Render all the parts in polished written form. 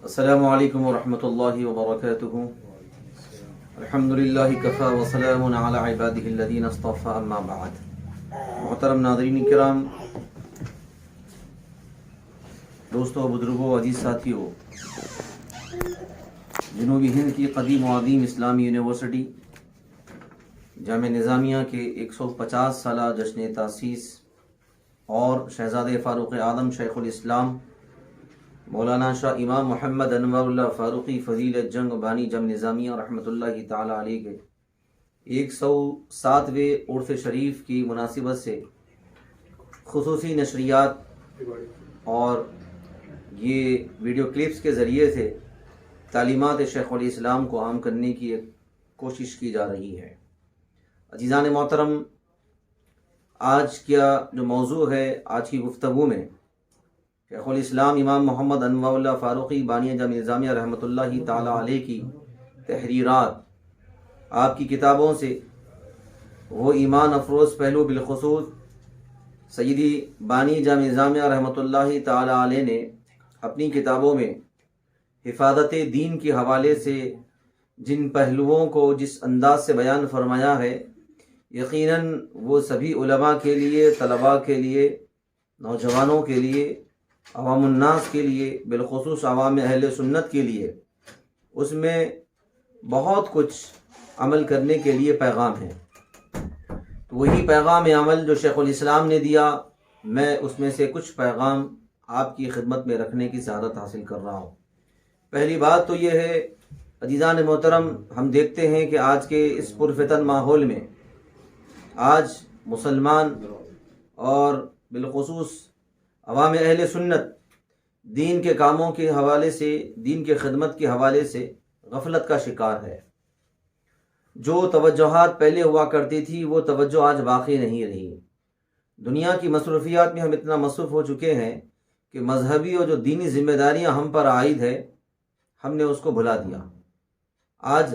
السلام علیکم ورحمۃ اللہ وبرکاتہ۔ الحمدللہ کفا وسلام علی عبادہ الذین اصطفی، اما بعد۔ محترم ناظرین کرام، دوستو، بزرگوں، عزیز ساتھیوں، جنوبی ہند کی قدیم و عظیم اسلامی یونیورسٹی جامعہ نظامیہ کے 150 سالہ جشن تاسیس اور شہزادہ فاروق اعظم شیخ الاسلام مولانا شاہ امام محمد انور اللہ فاروقی فضیل جنگ بانی جم نظامیہ رحمۃ اللہ تعالی علیہ کے 107ویں عرس شریف کی مناسبت سے خصوصی نشریات اور یہ ویڈیو کلپس کے ذریعے سے تعلیمات شیخ الاسلام کو عام کرنے کی ایک کوشش کی جا رہی ہے۔ عزیزان محترم، آج کا جو موضوع ہے، آج کی گفتگو میں شیخ الاسلام امام محمد انور اللہ فاروقی بانی جم نظامیہ رحمۃ اللہ تعالی علیہ کی تحریرات، آپ کی کتابوں سے وہ ایمان افروز پہلو بالخصوص سیدی بانی جم نظامیہ رحمۃ اللہ تعالی علیہ نے اپنی کتابوں میں حفاظت دین کے حوالے سے جن پہلوؤں کو جس انداز سے بیان فرمایا ہے، یقیناً وہ سبھی علماء کے لیے، طلباء کے لیے، نوجوانوں کے لیے، عوام الناس کے لیے، بالخصوص عوام اہل سنت کے لیے اس میں بہت کچھ عمل کرنے کے لیے پیغام ہے۔ تو وہی پیغام عمل جو شیخ الاسلام نے دیا، میں اس میں سے کچھ پیغام آپ کی خدمت میں رکھنے کی سعادت حاصل کر رہا ہوں۔ پہلی بات تو یہ ہے، عزیزان محترم، ہم دیکھتے ہیں کہ آج کے اس پرفتن ماحول میں آج مسلمان اور بالخصوص عوام اہل سنت دین کے کاموں کے حوالے سے، دین کے خدمت کے حوالے سے غفلت کا شکار ہے۔ جو توجہات پہلے ہوا کرتی تھی وہ توجہ آج باقی نہیں رہی۔ دنیا کی مصروفیات میں ہم اتنا مصروف ہو چکے ہیں کہ مذہبی اور جو دینی ذمہ داریاں ہم پر عائد ہے، ہم نے اس کو بھلا دیا۔ آج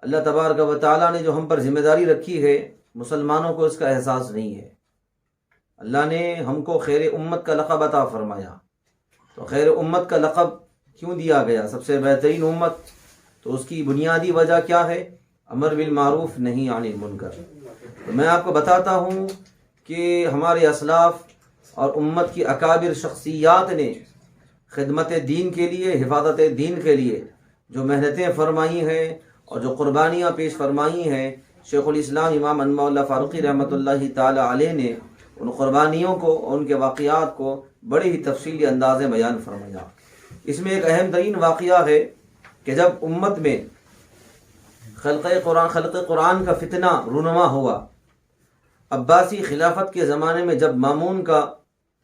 اللہ تبارک و تعالیٰ نے جو ہم پر ذمہ داری رکھی ہے، مسلمانوں کو اس کا احساس نہیں ہے۔ اللہ نے ہم کو خیر امت کا لقب عطا فرمایا، تو خیر امت کا لقب کیوں دیا گیا، سب سے بہترین امت؟ تو اس کی بنیادی وجہ کیا ہے؟ امر بالمعروف نہی عن المنکر۔ تو میں آپ کو بتاتا ہوں کہ ہمارے اسلاف اور امت کی اکابر شخصیات نے خدمت دین کے لیے، حفاظت دین کے لیے جو محنتیں فرمائی ہیں اور جو قربانیاں پیش فرمائی ہیں، شیخ الاسلام امام انور اللہ فاروقی رحمۃ اللہ تعالی علیہ نے ان قربانیوں کو، ان کے واقعات کو بڑے ہی تفصیلی انداز میں بیان فرمایا۔ اس میں ایک اہم ترین واقعہ ہے کہ جب امت میں خلق قرآن کا فتنہ رونما ہوا، عباسی خلافت کے زمانے میں جب مامون کا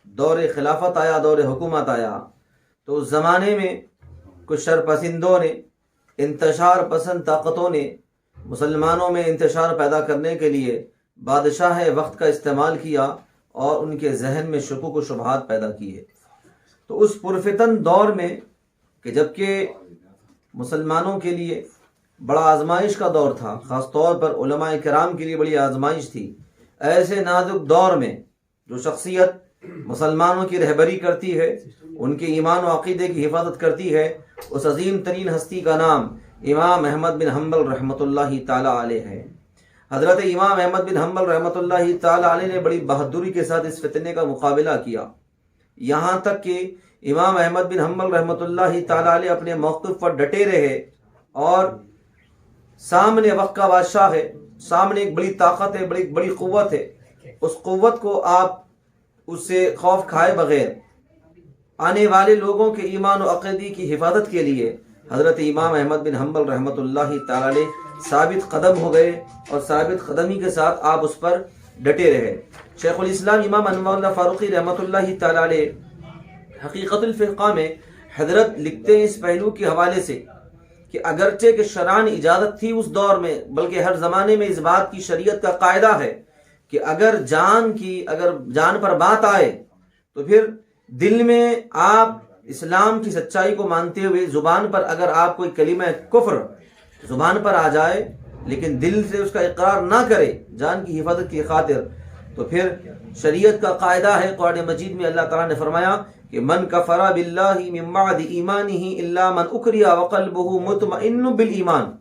دور خلافت آیا، دور حکومت آیا، تو اس زمانے میں کچھ شرپسندوں نے، انتشار پسند طاقتوں نے مسلمانوں میں انتشار پیدا کرنے کے لیے بادشاہ وقت کا استعمال کیا اور ان کے ذہن میں شکوک و شبہات پیدا کیے۔ تو اس پرفتن دور میں کہ جبکہ مسلمانوں کے لیے بڑا آزمائش کا دور تھا، خاص طور پر علماء کرام کے لیے بڑی آزمائش تھی، ایسے نازک دور میں جو شخصیت مسلمانوں کی رہبری کرتی ہے، ان کے ایمان و عقیدے کی حفاظت کرتی ہے، اس عظیم ترین ہستی کا نام امام احمد بن حنبل رحمۃ اللہ تعالی علیہ ہے۔ حضرت امام احمد بن حنبل رحمۃ اللہ تعالی علیہ نے بڑی بہادری کے ساتھ اس فتنے کا مقابلہ کیا، یہاں تک کہ امام احمد بن حنبل رحمۃ اللہ تعالی علیہ اپنے موقف پر ڈٹے رہے، اور سامنے وقت کا بادشاہ ہے، سامنے ایک بڑی طاقت ہے، بڑی قوت ہے، اس قوت کو آپ اس سے خوف کھائے بغیر آنے والے لوگوں کے ایمان و عقیدے کی حفاظت کے لیے حضرت امام احمد بن حنبل رحمۃ اللہ تعالی علیہ ثابت قدم ہو گئے، اور ثابت قدمی کے ساتھ آپ اس پر ڈٹے رہے۔ شیخ الاسلام امام انور اللہ فاروقی رحمۃ اللہ تعالی علیہ حقیقت الفقہ میں حضرت لکھتے ہیں اس پہلو کے حوالے سے کہ اگرچہ کہ شرعاً اجازت تھی اس دور میں، بلکہ ہر زمانے میں اس بات کی شریعت کا قاعدہ ہے کہ اگر جان پر بات آئے تو پھر دل میں آپ اسلام کی سچائی کو مانتے ہوئے زبان پر اگر آپ کوئی کلمہ کفر زبان پر آ جائے لیکن دل سے اس کا اقرار نہ کرے جان کی حفاظت کی خاطر، تو پھر شریعت کا قاعدہ ہے، قرآن مجید میں اللہ تعالیٰ نے فرمایا کہ من کفر باللہ من بعد ایمانہ الا من اکرہ وقلبہ مطمئن بالایمان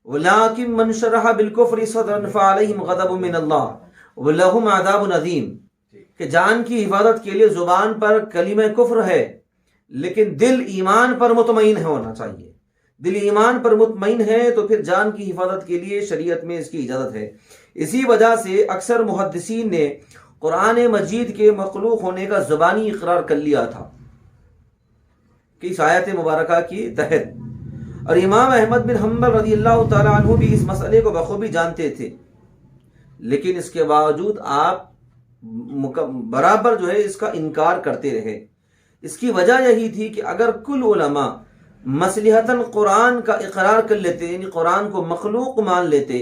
ولکن من شرح بالکفر صدرا فعلیہم غضب من اللہ ولہم عذاب عظیم، کہ جان کی حفاظت کے لیے زبان پر کلمہ کفر ہے لیکن دل ایمان پر مطمئن ہونا چاہیے۔ دل ایمان پر مطمئن ہے تو پھر جان کی حفاظت کے لیے شریعت میں اس کی اجازت ہے۔ اسی وجہ سے اکثر محدثین نے قرآن مجید کے مخلوق ہونے کا زبانی اقرار کر لیا تھا کہ اس آیت مبارکہ کی تحت، اور امام احمد بن حنبل رضی اللہ تعالیٰ عنہ بھی اس مسئلے کو بخوبی جانتے تھے، لیکن اس کے باوجود آپ برابر جو ہے اس کا انکار کرتے رہے۔ اس کی وجہ یہی تھی کہ اگر کل علماء مصلحتاً قرآن کا اقرار کر لیتے، یعنی قرآن کو مخلوق مان لیتے،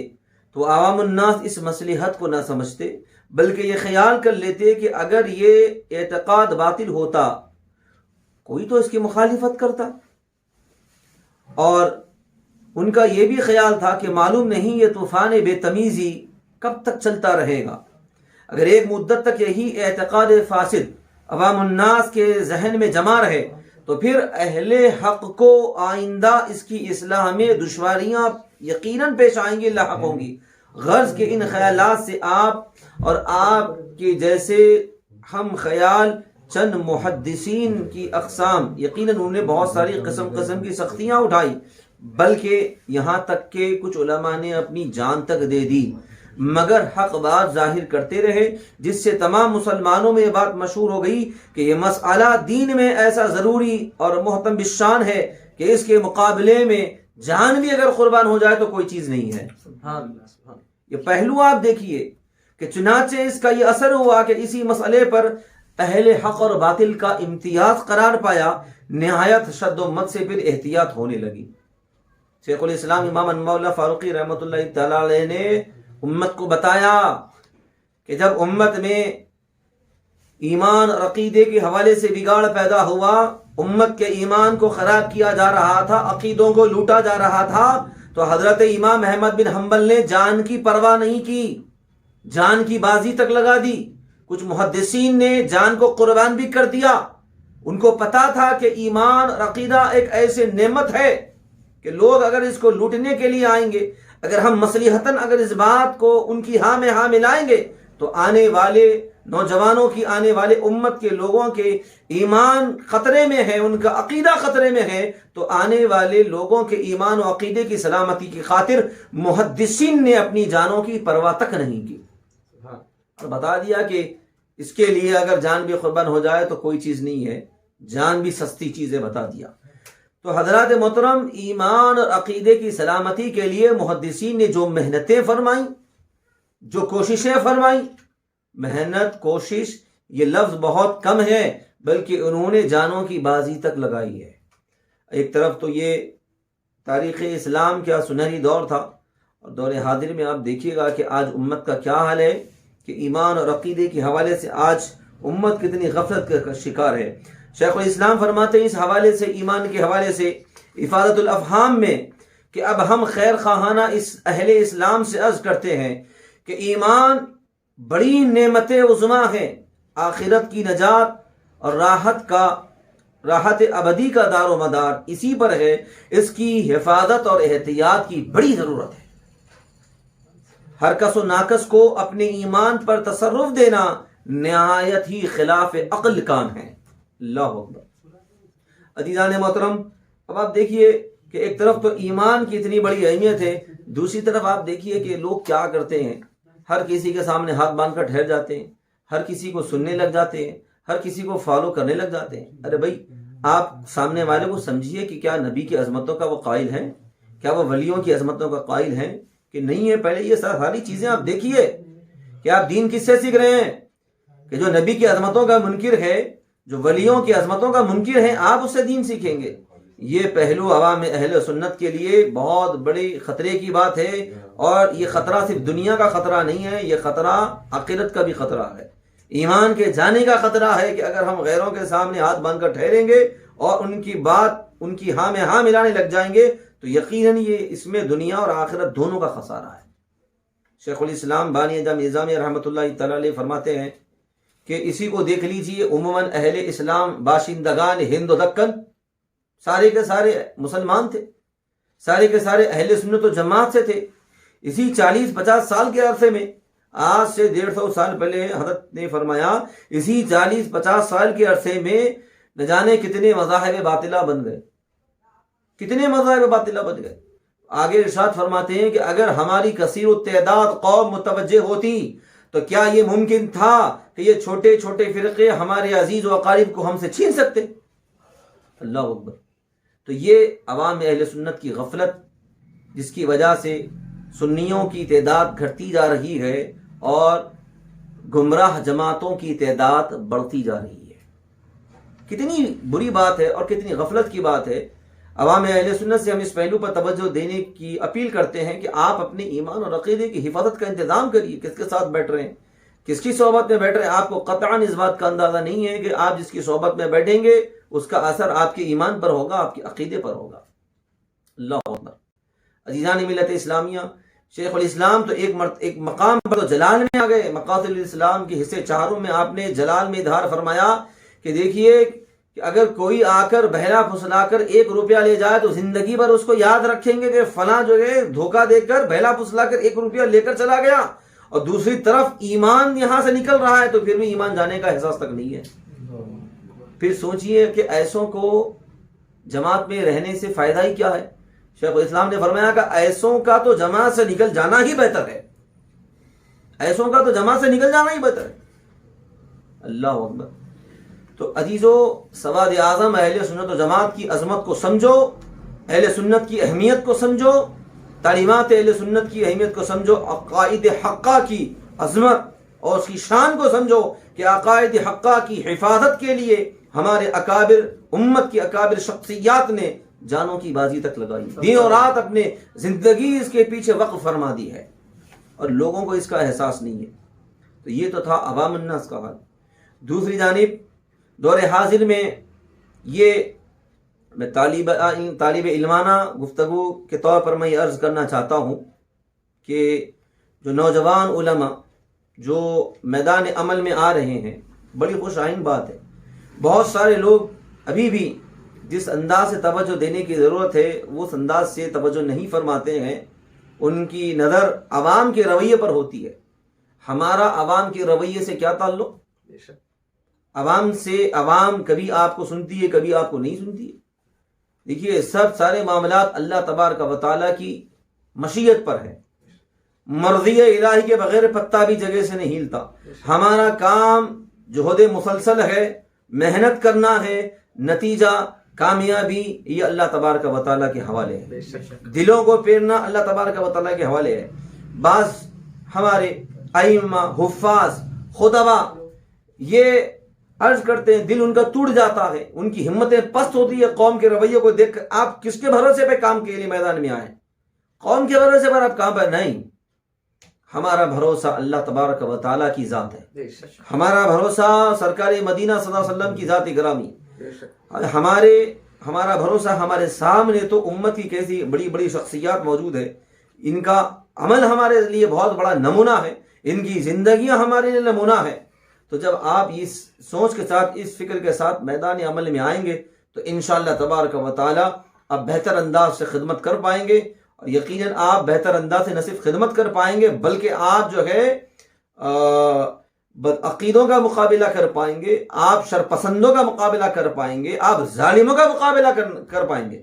تو عوام الناس اس مصلحت کو نہ سمجھتے، بلکہ یہ خیال کر لیتے کہ اگر یہ اعتقاد باطل ہوتا کوئی تو اس کی مخالفت کرتا، اور ان کا یہ بھی خیال تھا کہ معلوم نہیں یہ طوفان بے تمیزی کب تک چلتا رہے گا۔ اگر ایک مدت تک یہی اعتقاد فاسد عوام الناس کے ذہن میں جمع رہے تو پھر اہل حق کو آئندہ اس کی اصلاح میں دشواریاں یقیناً پیش آئیں گی، لاحق ہوں گی۔ غرض کے ان خیالات سے آپ اور آپ کے جیسے ہم خیال چند محدثین کی اقسام، یقیناً انہوں نے بہت ساری قسم کی سختیاں اٹھائی، بلکہ یہاں تک کہ کچھ علماء نے اپنی جان تک دے دی، مگر حق بات ظاہر کرتے رہے، جس سے تمام مسلمانوں میں یہ بات مشہور ہو گئی کہ یہ مسئلہ دین میں ایسا ضروری اور محتم بالشان ہے کہ اس کے مقابلے میں جان بھی اگر قربان ہو جائے تو کوئی چیز نہیں ہے۔ یہ پہلو آپ دیکھیے کہ چنانچہ اس کا یہ اثر ہوا کہ اسی مسئلے پر اہل حق اور باطل کا امتیاز قرار پایا، نہایت شد و مت سے پھر احتیاط ہونے لگی۔ شیخ الاسلام امام مولا فاروقی رحمۃ اللہ تعالی علیہ نے امت کو بتایا کہ جب امت میں ایمان اور عقیدے کے حوالے سے بگاڑ پیدا ہوا، امت کے ایمان کو خراب کیا جا رہا تھا، عقیدوں کو لوٹا جا رہا تھا، تو حضرت امام احمد بن حنبل نے جان کی پرواہ نہیں کی، جان کی بازی تک لگا دی۔ کچھ محدثین نے جان کو قربان بھی کر دیا۔ ان کو پتا تھا کہ ایمان اور عقیدہ ایک ایسے نعمت ہے کہ لوگ اگر اس کو لوٹنے کے لیے آئیں گے، اگر ہم مصلحتاً اگر اس بات کو ان کی ہاں میں ہاں ملائیں گے تو آنے والے نوجوانوں کی، آنے والے امت کے لوگوں کے ایمان خطرے میں ہے، ان کا عقیدہ خطرے میں ہے، تو آنے والے لوگوں کے ایمان و عقیدے کی سلامتی کی خاطر محدثین نے اپنی جانوں کی پرواہ تک نہیں کی، اور بتا دیا کہ اس کے لیے اگر جان بھی قربان ہو جائے تو کوئی چیز نہیں ہے، جان بھی سستی چیز ہے، بتا دیا۔ تو حضرات محترم، ایمان اور عقیدے کی سلامتی کے لیے محدثین نے جو محنتیں فرمائیں، جو کوششیں فرمائیں، محنت کوشش یہ لفظ بہت کم ہے، بلکہ انہوں نے جانوں کی بازی تک لگائی ہے۔ ایک طرف تو یہ تاریخ اسلام کا سنہری دور تھا، اور دور حاضر میں آپ دیکھیے گا کہ آج امت کا کیا حال ہے، کہ ایمان اور عقیدے کے حوالے سے آج امت کتنی غفلت کا شکار ہے۔ شیخ الاسلام فرماتے ہیں اس حوالے سے، ایمان کے حوالے سے افادۃ الافہام میں، کہ اب ہم خیر خواہانہ اس اہل اسلام سے عرض کرتے ہیں کہ ایمان بڑی نعمت عظمیٰ ہے، آخرت کی نجات اور راحت ابدی کا دار و مدار اسی پر ہے، اس کی حفاظت اور احتیاط کی بڑی ضرورت ہے۔ ہر کس و ناکس کو اپنے ایمان پر تصرف دینا نہایت ہی خلاف عقل کام ہے۔ اللہ اکبر۔ عزیزان محترم، اب آپ دیکھیے کہ ایک طرف تو ایمان کی اتنی بڑی اہمیت ہے، دوسری طرف آپ دیکھیے کہ لوگ کیا کرتے ہیں، ہر کسی کے سامنے ہاتھ باندھ کر ٹھہر جاتے ہیں، ہر کسی کو سننے لگ جاتے ہیں، ہر کسی کو فالو کرنے لگ جاتے ہیں۔ ارے بھائی، آپ سامنے والے کو سمجھیے کہ کیا نبی کی عظمتوں کا وہ قائل ہے، کیا وہ ولیوں کی عظمتوں کا قائل ہے کہ نہیں ہے؟ پہلے یہ ساری چیزیں آپ دیکھیے کہ آپ دین کس سے سیکھ رہے ہیں، کہ جو نبی کی عظمتوں کا منکر ہے، جو ولیوں کی عظمتوں کا منکر ہے، آپ اس سے دین سیکھیں گے۔ یہ پہلو عوام اہل سنت کے لیے بہت بڑی خطرے کی بات ہے، اور یہ خطرہ صرف دنیا کا خطرہ نہیں ہے، یہ خطرہ آخرت کا بھی خطرہ ہے، ایمان کے جانے کا خطرہ ہے، کہ اگر ہم غیروں کے سامنے ہاتھ باندھ کر ٹھہریں گے اور ان کی بات ان کی ہاں میں ہاں ملانے لگ جائیں گے تو یقیناً یہ اس میں دنیا اور آخرت دونوں کا خسارہ ہے۔ شیخ الاسلام بانی جام نظامی رحمۃ اللہ تعالی علیہ فرماتے ہیں کہ اسی کو دیکھ لیجئے، عموماً اہل اسلام باشندگان ہند و دکن سارے کے سارے مسلمان تھے، سارے کے سارے اہل سنت و جماعت سے تھے۔ اسی 40-50 سال کے عرصے میں، آج سے 150 سال پہلے حضرت نے فرمایا، اسی 40-50 سال کے عرصے میں نہ جانے کتنے مذاہب باطلہ بن گئے، کتنے مذاہب باطلہ بن گئے۔ آگے ارشاد فرماتے ہیں کہ اگر ہماری کثیر التعداد قوم متوجہ ہوتی تو کیا یہ ممکن تھا کہ یہ چھوٹے چھوٹے فرقے ہمارے عزیز و اقارب کو ہم سے چھین سکتے؟ اللہ اکبر۔ تو یہ عوام اہل سنت کی غفلت، جس کی وجہ سے سنیوں کی تعداد گھٹتی جا رہی ہے اور گمراہ جماعتوں کی تعداد بڑھتی جا رہی ہے۔ کتنی بری بات ہے اور کتنی غفلت کی بات ہے۔ عوام اہل سنت سے ہم اس پہلو پر توجہ دینے کی اپیل کرتے ہیں کہ آپ اپنے ایمان اور عقیدے کی حفاظت کا انتظام کریے۔ کس کے ساتھ بیٹھ رہے ہیں، کس کی صحبت میں بیٹھ رہے ہیں، آپ کو قطعاً اس بات کا اندازہ نہیں ہے کہ آپ جس کی صحبت میں بیٹھیں گے اس کا اثر آپ کے ایمان پر ہوگا، آپ کے عقیدے پر ہوگا۔ اللہ اکبر۔ عزیزان ملت اسلامیہ، شیخ الاسلام تو ایک مقام پر تو جلال میں آ گئے۔ مقاصد الاسلام کے حصے 4 میں آپ نے جلال میں اظہار فرمایا کہ دیکھیے کہ اگر کوئی آ کر بہلا پھسلا کر 1 روپیہ لے جائے تو زندگی بھر اس کو یاد رکھیں گے کہ فلاں جو ہے دھوکہ دے کر بہلا پھسلا کر 1 روپیہ لے کر چلا گیا، اور دوسری طرف ایمان یہاں سے نکل رہا ہے تو پھر بھی ایمان جانے کا احساس تک نہیں ہے۔ پھر سوچئے کہ ایسوں کو جماعت میں رہنے سے فائدہ ہی کیا ہے؟ شیخ الاسلام نے فرمایا کہ ایسوں کا تو جماعت سے نکل جانا ہی بہتر ہے، ایسوں کا تو جماعت سے نکل جانا ہی بہتر ہے۔ اللہ اکبر۔ تو عزیزو، سواد اعظم اہل سنت و جماعت کی عظمت کو سمجھو، اہل سنت کی اہمیت کو سمجھو، تعلیمات اہل سنت کی اہمیت کو سمجھو، عقائد حقہ کی عظمت اور اس کی شان کو سمجھو کہ عقائد حقہ کی حفاظت کے لیے ہمارے اکابر، امت کی اکابر شخصیات نے جانوں کی بازی تک لگائی، دن اور رات اپنے زندگی اس کے پیچھے وقف فرما دی ہے، اور لوگوں کو اس کا احساس نہیں ہے۔ تو یہ تو تھا عوام الناس کا حال۔ دوسری جانب دور حاضر میں یہ میں طالب علمانہ گفتگو کے طور پر میں یہ عرض کرنا چاہتا ہوں کہ جو نوجوان علماء جو میدان عمل میں آ رہے ہیں، بڑی خوش آئند بات ہے۔ بہت سارے لوگ ابھی بھی جس انداز سے توجہ دینے کی ضرورت ہے وہ اس انداز سے توجہ نہیں فرماتے ہیں، ان کی نظر عوام کے رویے پر ہوتی ہے۔ ہمارا عوام کے رویے سے کیا تعلق؟ عوام سے عوام کبھی آپ کو سنتی ہے، کبھی آپ کو نہیں سنتی ہے۔ دیکھیے، سب سارے معاملات اللہ تبارک و تعالیٰ کی مشیت پر ہے۔ مرضی الہی کے بغیر پتہ بھی جگہ سے نہیں ہلتا۔ ہمارا کام جہد مسلسل ہے، محنت کرنا ہے، نتیجہ کامیابی یہ اللہ تبارک و تعالیٰ کے حوالے ہے۔ دلوں کو پھیرنا اللہ تبارک و تعالیٰ کے حوالے ہے۔ بعض ہمارے ائمہ، حفاظ، خطبہ یہ عرض کرتے ہیں، دل ان کا ٹوٹ جاتا ہے، ان کی ہمتیں پست ہوتی ہے قوم کے رویے کو دیکھ کر۔ آپ کس کے بھروسے پہ کام کے لیے میدان میں آئے؟ قوم کے بھروسے پر آپ کہاں پر نہیں؟ ہمارا بھروسہ اللہ تبارک و تعالیٰ کی ذات ہے، ہمارا بھروسہ سرکار مدینہ صلی اللہ علیہ وسلم کی ذات گرامی۔ ہمارا بھروسہ ہمارے سامنے تو امت کی کیسی بڑی بڑی شخصیات موجود ہے، ان کا عمل ہمارے لیے بہت بڑا نمونہ ہے، ان کی زندگیاں ہمارے لیے نمونہ ہے۔ تو جب آپ اس سوچ کے ساتھ، اس فکر کے ساتھ میدان عمل میں آئیں گے تو انشاءاللہ تبارک و تعالیٰ آپ بہتر انداز سے خدمت کر پائیں گے، اور یقیناً آپ بہتر انداز سے نہ صرف خدمت کر پائیں گے بلکہ آپ جو ہے بدعقیدوں کا مقابلہ کر پائیں گے، آپ شرپسندوں کا مقابلہ کر پائیں گے، آپ ظالموں کا مقابلہ کر پائیں گے۔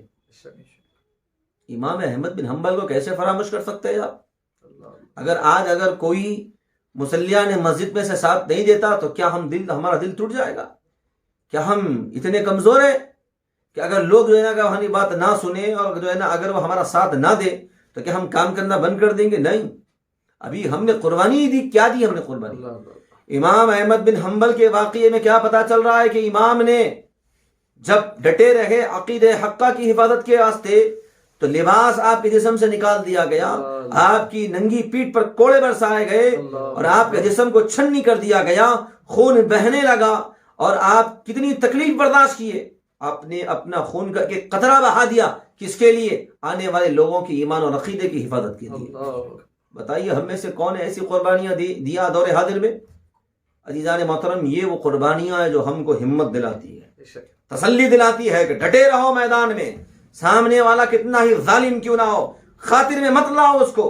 امام احمد بن حنبل کو کیسے فراموش کر سکتے ہیں آپ؟ اگر کوئی مصلیان مسجد میں سے ساتھ نہیں دیتا تو کیا ہمارا دل ٹوٹ جائے گا؟ کیا ہم اتنے کمزور ہیں کہ اگر لوگ جو ہے نا ہماری بات نہ سنیں اور جو ہے نا اگر وہ ہمارا ساتھ نہ دے تو کیا ہم کام کرنا بند کر دیں گے؟ نہیں، ابھی ہم نے قربانی دی۔ کیا دی ہم نے قربانی؟ امام احمد بن حنبل کے واقعے میں کیا پتا چل رہا ہے کہ امام نے جب ڈٹے رہے عقیدہ حقہ کی حفاظت کے واسطے تو لباس آپ کے جسم سے نکال دیا گیا، آپ کی ننگی پیٹھ پر کوڑے برسائے گئے اور آپ کے جسم کو چھنی کر دیا گیا، خون بہنے لگا، اور آپ کتنی تکلیف برداشت کیے۔ آپ نے اپنا خون کا ایک قطرہ بہا دیا، کس کے لیے؟ آنے والے لوگوں کی ایمان اور عقیدے کی حفاظت کے لیے۔ بتائیے ہم میں سے کون ایسی قربانیاں دیا دور حاضر میں؟ عزیزان محترم یہ وہ قربانیاں ہیں جو ہم کو ہمت دلاتی ہے، تسلی دلاتی ہے کہ ڈٹے رہو میدان میں، سامنے والا کتنا ہی ظالم کیوں نہ ہو خاطر میں مت لاؤ اس کو،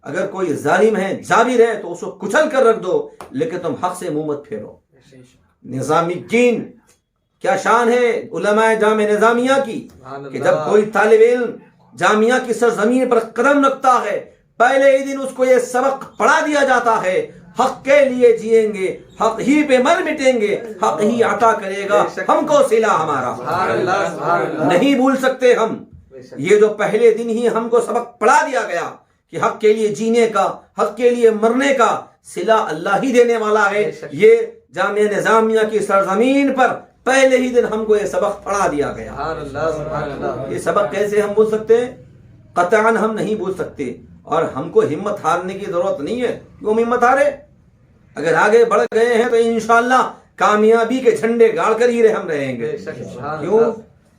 اگر کوئی ظالم ہے جابر ہے تو اس کو کچل کر رکھ دو، لیکن تم حق سے منہ مت پھیرو۔ نظام الدین کیا شان ہے علماء جامع نظامیہ کی کہ جب کوئی طالب علم جامعہ کی سرزمین پر قدم رکھتا ہے پہلے ہی دن اس کو یہ سبق پڑھا دیا جاتا ہے، حق کے لیے جئیں گے، حق ہی پہ مر مٹیں گے، حق ہی عطا کرے گا ہم کو صلہ ہمارا۔ نہیں بھول سکتے ہم یہ جو پہلے دن ہی ہم کو سبق پڑھا دیا گیا کہ حق کے لیے جینے کا، حق کے لیے مرنے کا صلہ اللہ ہی دینے والا ہے، یہ جامعہ نظامیہ کی سرزمین پر پہلے ہی دن ہم کو یہ سبق پڑھا دیا گیا۔ یہ سبق کیسے ہم بھول سکتے ہیں؟ قطعاً ہم نہیں بھول سکتے، اور ہم کو ہمت ہارنے کی ضرورت نہیں ہے۔ کیوں ہمت ہارے؟ اگر آگے بڑھ گئے ہیں تو انشاءاللہ کامیابی کے جھنڈے گاڑ کر ہی ہم رہیں گے۔ کیوں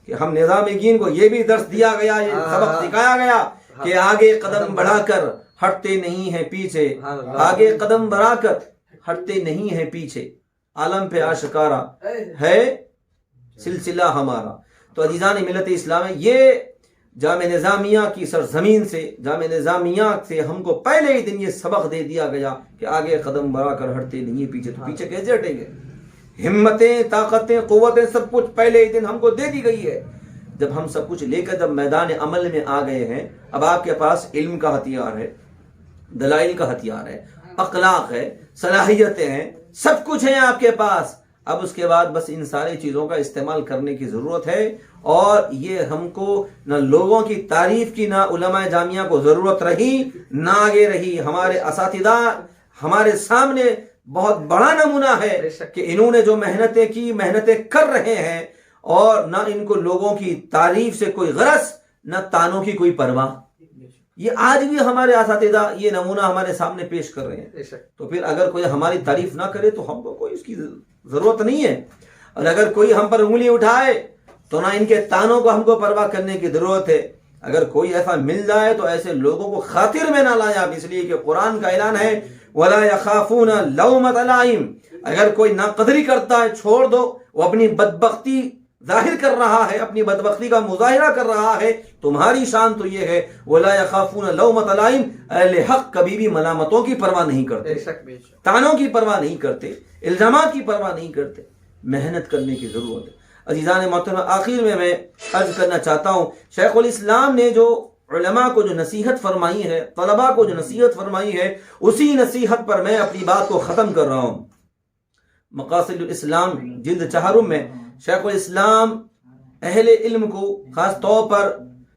کہ ہم نظام دین کو یہ بھی درس دیا گیا، یہ سبق سکھایا گیا کہ آگے قدم بڑھا کر ہٹتے نہیں ہیں پیچھے، آگے قدم بڑھا کر ہٹتے نہیں ہیں پیچھے، عالم پہ آشکارا ہے سلسلہ ہمارا۔ تو عزیزان ملت اسلام، یہ جامع نظامیہ کی سرزمین سے، جامع نظامیہ سے ہم کو پہلے ہی دن یہ سبق دے دیا گیا کہ آگے قدم بڑھا کر ہٹتے نہیں ہیں پیچھے۔ تو پیچھے کیسے ہٹیں گے؟ ہمتیں، طاقتیں، قوتیں سب کچھ پہلے ہی دن ہم کو دے دی گئی ہے۔ جب ہم سب کچھ لے کر جب میدان عمل میں آ گئے ہیں، اب آپ کے پاس علم کا ہتھیار ہے، دلائل کا ہتھیار ہے، اخلاق ہے، صلاحیتیں ہیں، سب کچھ ہے آپ کے پاس۔ اب اس کے بعد بس ان ساری چیزوں کا استعمال کرنے کی ضرورت ہے، اور یہ ہم کو نہ لوگوں کی تعریف کی، نہ علماء جامعہ کو ضرورت رہی، نہ آگے رہی۔ ہمارے اساتذہ ہمارے سامنے بہت بڑا نمونہ ہے کہ انہوں نے جو محنتیں کی، محنتیں کر رہے ہیں، اور نہ ان کو لوگوں کی تعریف سے کوئی غرض، نہ تانوں کی کوئی پرواہ۔ یہ آج بھی ہمارے اساتذہ یہ نمونہ ہمارے سامنے پیش کر رہے ہیں۔ تو پھر اگر کوئی ہماری تعریف نہ کرے تو ہم کو کوئی اس کی ضرورت نہیں ہے، اور اگر کوئی ہم پر انگلی اٹھائے تو نہ ان کے تانوں کو ہم کو پرواہ کرنے کی ضرورت ہے۔ اگر کوئی ایسا مل جائے تو ایسے لوگوں کو خاطر میں نہ لائیں آپ، اس لیے کہ قرآن کا اعلان ہے وَلَا يَخَافُونَ لَوْمَةَ لَائِمٍ۔ اگر کوئی ناقدری کرتا ہے چھوڑ دو، وہ اپنی بدبختی ظاہر کر رہا ہے، اپنی بدبختی کا مظاہرہ کر رہا ہے۔ تمہاری شان تو یہ ہے وَلَا يَخَافُونَ لَوْمَةَ لَائِمٍ، اہل حق کبھی بھی ملامتوں کی پرواہ نہیں کرتے، تانوں کی پرواہ نہیں کرتے، الزامات کی پرواہ نہیں کرتے۔ محنت کرنے کی ضرورت ہے۔ عزیزان محترم، آخر میں عرض کرنا چاہتا ہوں، شیخ الاسلام نے جو علماء کو جو نصیحت فرمائی ہے، طلباء کو جو نصیحت فرمائی ہے، اسی نصیحت پر میں اپنی بات کو ختم کر رہا ہوں۔ مقاصد الاسلام جلد 4 میں شیخ الاسلام اہل علم کو، خاص طور پر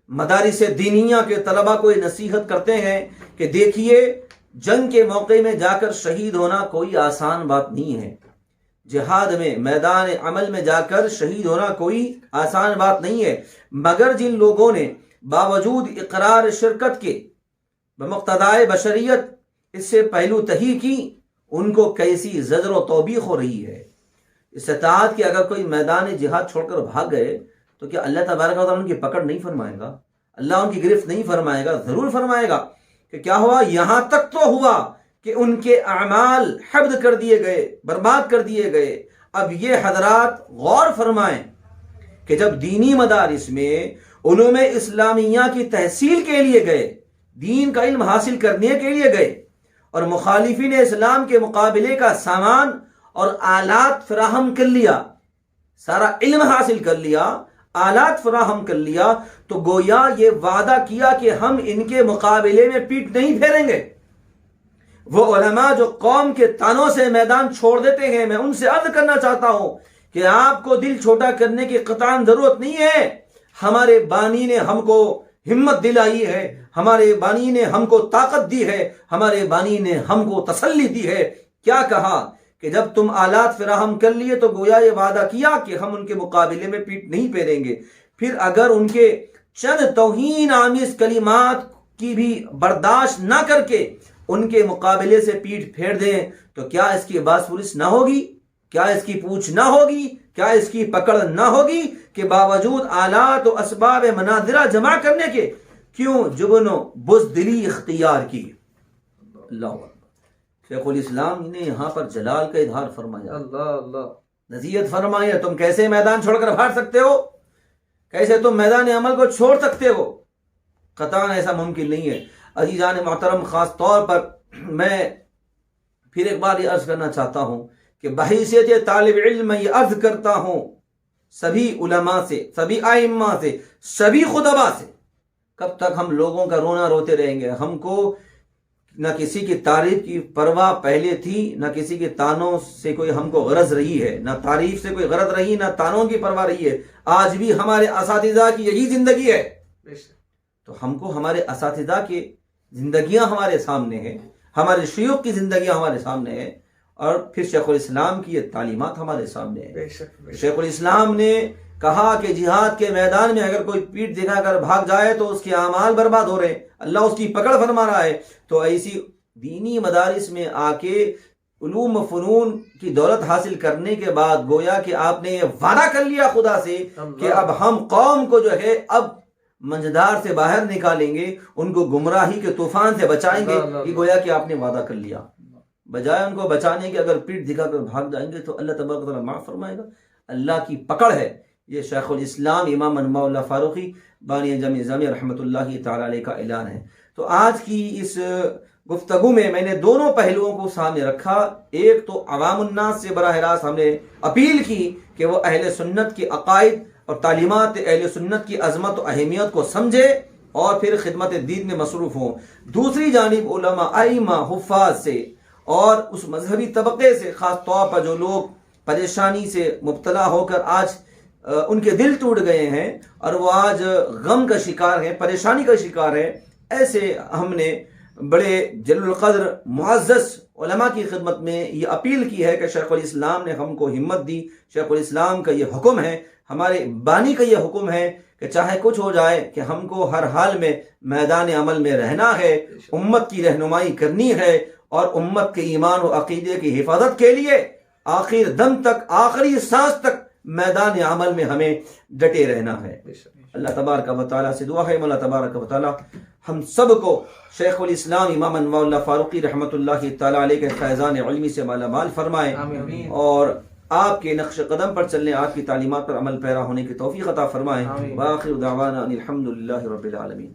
مدارس دینیہ کے طلباء کو یہ نصیحت کرتے ہیں کہ دیکھیے، جنگ کے موقع میں جا کر شہید ہونا کوئی آسان بات نہیں ہے، جہاد میں، میدان عمل میں جا کر شہید ہونا کوئی آسان بات نہیں ہے، مگر جن لوگوں نے باوجود اقرار شرکت کے بمقتضائے بشریت اس سے پہلو تہی کی، ان کو کیسی زجر و توبیخ ہو رہی ہے۔ استطاعت کہ اگر کوئی میدان جہاد چھوڑ کر بھاگ گئے تو کیا اللہ تبارک و تعالیٰ ان کی پکڑ نہیں فرمائے گا؟ اللہ ان کی گرفت نہیں فرمائے گا؟ ضرور فرمائے گا۔ کہ کیا ہوا؟ یہاں تک تو ہوا کہ ان کے اعمال حبد کر دیے گئے، برباد کر دیے گئے۔ اب یہ حضرات غور فرمائیں کہ جب دینی مدارس میں علوم اسلامیہ کی تحصیل کے لیے گئے، دین کا علم حاصل کرنے کے لیے گئے، اور مخالفین اسلام کے مقابلے کا سامان اور آلات فراہم کر لیا، سارا علم حاصل کر لیا، آلات فراہم کر لیا، تو گویا یہ وعدہ کیا کہ ہم ان کے مقابلے میں پیٹ نہیں پھیریں گے۔ وہ علماء جو قوم کے تانوں سے میدان چھوڑ دیتے ہیں، میں ان سے عرض کرنا چاہتا ہوں کہ آپ کو دل چھوٹا کرنے کی قطعاً ضرورت نہیں ہے۔ ہمارے بانی نے ہم کو ہمت دلائی ہے، ہمارے بانی نے ہم کو طاقت دی ہے، ہمارے بانی نے ہم کو تسلی دی ہے۔ کیا کہا کہ جب تم آلات فراہم کر لیے تو گویا یہ وعدہ کیا کہ ہم ان کے مقابلے میں پیٹ نہیں پھیریں گے۔ پھر اگر ان کے چند توہین آمیز کلمات کی بھی برداشت نہ کر کے ان کے مقابلے سے پیٹ پھیر دیں تو کیا اس کی باس پولیس نہ ہوگی؟ کیا اس کی پوچھ نہ ہوگی؟ کیا اس کی پکڑ نہ ہوگی کہ باوجود آلات و اسباب مناظرہ جمع کرنے کے کیوں جبن و بزدلی اختیار کی؟ اللہ اکبر! شیخ الاسلام نے یہاں پر جلال کا اظہار فرمایا، اللہ اللہ، نصیحت فرمائی ہے، تم کیسے میدان چھوڑ کر بھاگ سکتے ہو، کیسے تم میدان عمل کو چھوڑ سکتے ہو، قطعاً ایسا ممکن نہیں ہے۔ عزیزان محترم، خاص طور پر میں پھر ایک بار یہ عرض کرنا چاہتا ہوں کہ بحیثیت طالب علم میں یہ عرض کرتا ہوں سبھی علماء سے، سبھی ائمہ سے، سبھی خطباء سے، کب تک ہم لوگوں کا رونا روتے رہیں گے؟ ہم کو نہ کسی کی تعریف کی پرواہ پہلے تھی، نہ کسی کے تانوں سے کوئی ہم کو غرض رہی ہے، نہ تعریف سے کوئی غرض رہی، نہ تانوں کی پرواہ رہی ہے۔ آج بھی ہمارے اساتذہ کی یہی زندگی ہے، تو ہم کو ہمارے اساتذہ کی زندگیاں ہمارے سامنے ہیں، ہمارے شیوخ کی زندگیاں ہمارے سامنے ہیں، اور پھر شیخ الاسلام کی یہ تعلیمات ہمارے سامنے ہیں۔ شیخ الاسلام نے کہا کہ جہاد کے میدان میں اگر کوئی پیٹھ دکھا کر بھاگ جائے تو اس کے اعمال برباد ہو رہے ہیں، اللہ اس کی پکڑ فرما رہا ہے۔ تو ایسی دینی مدارس میں آ کے علوم و فنون کی دولت حاصل کرنے کے بعد گویا کہ آپ نے یہ وعدہ کر لیا خدا سے کہ اب ہم قوم کو جو ہے اب منجدار سے باہر نکالیں گے، ان کو گمراہی کے طوفان سے بچائیں گے، یہ گویا کہ آپ نے وعدہ کر لیا۔ بجائے ان کو بچانے کے اگر پیٹھ دکھا کر بھاگ جائیں گے تو اللہ تبارک و تعالیٰ معاف فرمائے گا۔ اللہ کی پکڑ ہے۔ یہ شیخ الاسلام امام انواع اللہ فاروقی بانی جامع جامع رحمۃ اللہ تعالی علیہ کا اعلان ہے۔ تو آج کی اس گفتگو میں نے دونوں پہلوؤں کو سامنے رکھا۔ ایک تو عوام الناس سے براہ راست ہم نے اپیل کی کہ وہ اہل سنت کی عقائد اور تعلیمات اہل سنت کی عظمت و اہمیت کو سمجھے اور پھر خدمت دین میں مصروف ہوں۔ دوسری جانب علماء، ائمہ، حفاظ سے اور اس مذہبی طبقے سے، خاص طور پر جو لوگ پریشانی سے مبتلا ہو کر آج ان کے دل ٹوٹ گئے ہیں اور وہ آج غم کا شکار ہیں، پریشانی کا شکار ہیں، ایسے ہم نے بڑے جلیل القدر معزز علماء کی خدمت میں یہ اپیل کی ہے کہ شیخ الاسلام نے ہم کو ہمت دی۔ شیخ الاسلام کا یہ حکم ہے، ہمارے بانی کا یہ حکم ہے کہ چاہے کچھ ہو جائے کہ ہم کو ہر حال میں میدان عمل میں رہنا ہے، امت کی رہنمائی کرنی ہے اور امت کے ایمان و عقیدے کی حفاظت کے لیے آخر دم تک، آخری سانس تک میدان عمل میں ہمیں ڈٹے رہنا ہے۔ اللہ تبارک و تعالیٰ سے دعا ہے، مولا تبارک و تعالیٰ ہم سب کو شیخ الاسلام امام انواع اللہ فاروقی رحمۃ اللہ تعالیٰ علیہ کے فیضان علمی سے مالا مال فرمائے اور آپ کے نقش قدم پر چلنے، آپ کی تعلیمات پر عمل پیرا ہونے کی توفیق عطا فرمائے۔ وآخر دعوانا ان الحمد للہ رب العالمین۔